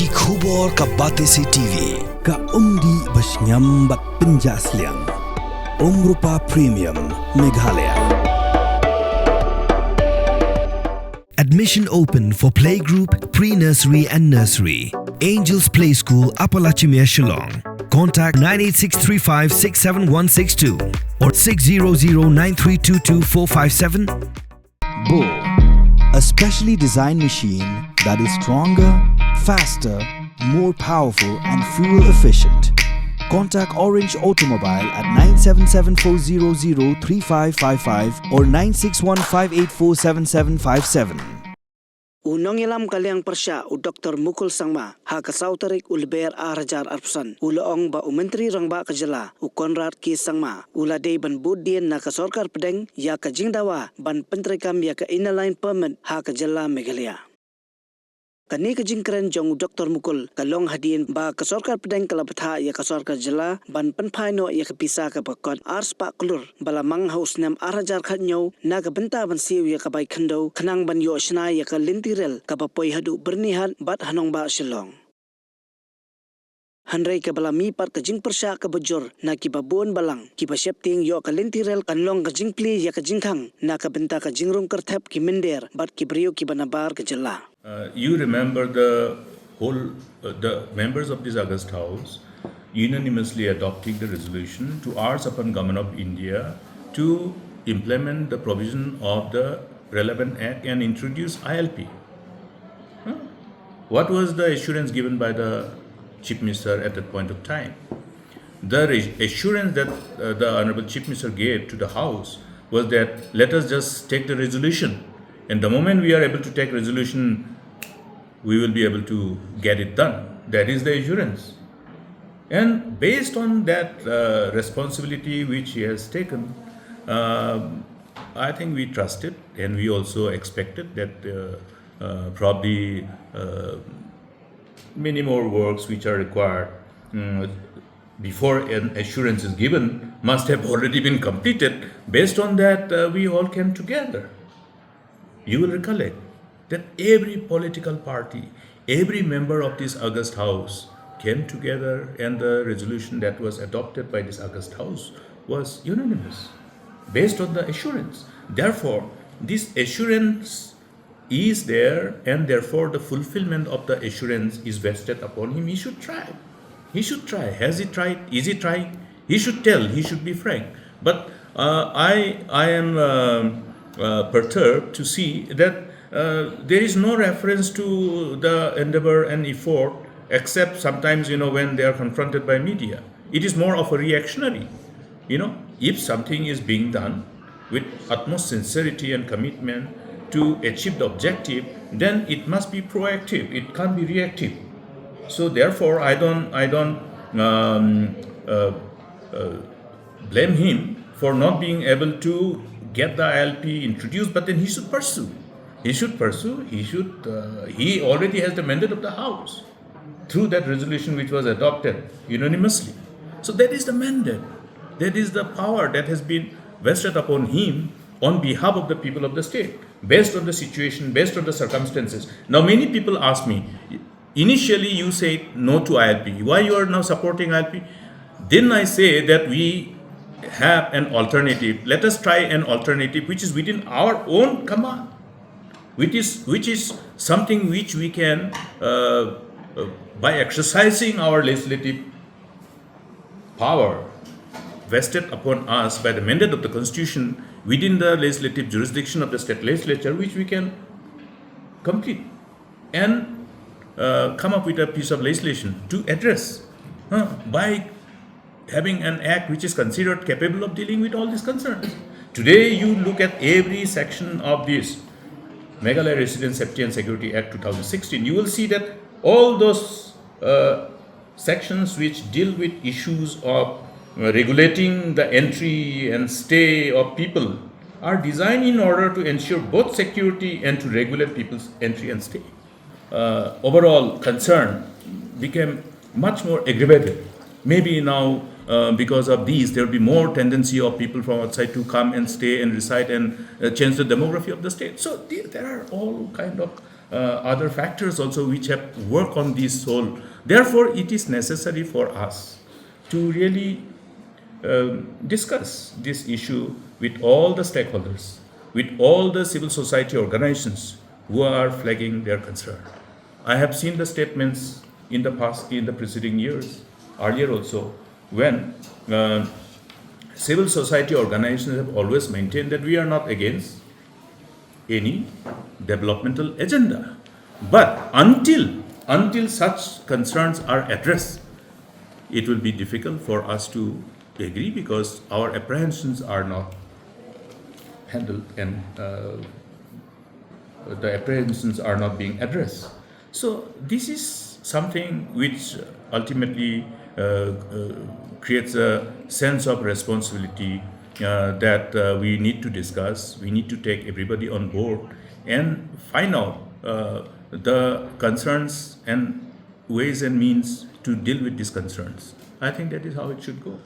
Ki khubor ka Batesi TV. Ka umdi basnyam bat penjaslian. Rupa Premium Meghalaya. Admission open for playgroup, pre-nursery and nursery. Angels Play School, Upper Lachimia, Shillong. Contact 98635-67162 or 600-9322457. Bull, a specially designed machine that is stronger, faster, more powerful and fuel efficient. Contact Orange Automobile at 977-400-3555 or 961-584-7757. Unang ilam kaliang persya u Dr. Mukul Sangma ha kasauterik ulber arajar arpsan ulaong ba umentri rangba kajala u Conrad ki Sangma ulade ban Buddien na ka Sorkar Pdeng ya ka jingdawa ban pentrekam ya ka inline permit ha kajala Meghalaya. Kani ka jingkren jong Dr. Mukul kalong hadin ba ka Sorkar Pdeng kalapatha ya ka Sorkar jala ban penpaino ya ka pisa ka pakot ars pa klur balamang haus nam arajar khatnyo na ka benta ban siu ya ka bai khando khanang ban yo shna ya ka lintirel ka papoy hadu bernihat bat hanong ba Shillong. Hanrei ka balami pat ka jing persya ka bajor na ki babon balang ki pasyepting yo ka lintirel kanlong ka jingpli ya ka jingkhang na ka benta ka jingrong kerthep ki minder bat ki brio ki banabar ka jala. You remember the members of this August House unanimously adopting the resolution to urge upon Government of India to implement the provision of the relevant act and introduce ILP. What was the assurance given by the Chief Minister at that point of time? The assurance that the Honorable Chief Minister gave to the House was that let us just take the resolution, and the moment we are able to take resolution, we will be able to get it done. That is the assurance. And based on that responsibility which he has taken, I think we trusted and we also expected that probably many more works which are required before an assurance is given must have already been completed. Based on that, we all came together. You will recollect that every political party, every member of this August House came together, and the resolution that was adopted by this August House was unanimous, based on the assurance. Therefore, this assurance is there, and therefore the fulfillment of the assurance is vested upon him. He should try. He should try. Has he tried? Is he trying? He should tell. He should be frank. But I am perturbed to see that there is no reference to the endeavor and effort, except sometimes, when they are confronted by media. It is more of a reactionary. If something is being done with utmost sincerity and commitment to achieve the objective, then it must be proactive. It can't be reactive. So therefore, I don't blame him for not being able to get the ILP introduced, but then he should pursue. He already has the mandate of the House through that resolution which was adopted unanimously. So that is the mandate. That is the power that has been vested upon him on behalf of the people of the state, based on the situation, based on the circumstances. Now many people ask me, initially you said no to ILP. Why you are now supporting ILP? Then I say that we have an alternative. Let us try an alternative which is within our own command, which is something which we can, by exercising our legislative power vested upon us by the mandate of the Constitution within the legislative jurisdiction of the state legislature, which we can complete and come up with a piece of legislation to address by having an act which is considered capable of dealing with all these concerns. Today, you look at every section of this Meghalaya Resident Safety and Security Act 2016, you will see that all those sections which deal with issues of regulating the entry and stay of people are designed in order to ensure both security and to regulate people's entry and stay. Overall concern became much more aggravated. Maybe now because of these, there will be more tendency of people from outside to come and stay and reside and change the demography of the state. So there are all kind of other factors also which have worked on this whole. Therefore, it is necessary for us to really discuss this issue with all the stakeholders, with all the civil society organizations who are flagging their concern. I have seen the statements in the past, in the preceding years, earlier also, when civil society organizations have always maintained that we are not against any developmental agenda. But until such concerns are addressed, it will be difficult for us to agree because our apprehensions are not handled and the apprehensions are not being addressed. So this is something which ultimately creates a sense of responsibility that we need to discuss. We need to take everybody on board and find out the concerns and ways and means to deal with these concerns. I think that is how it should go.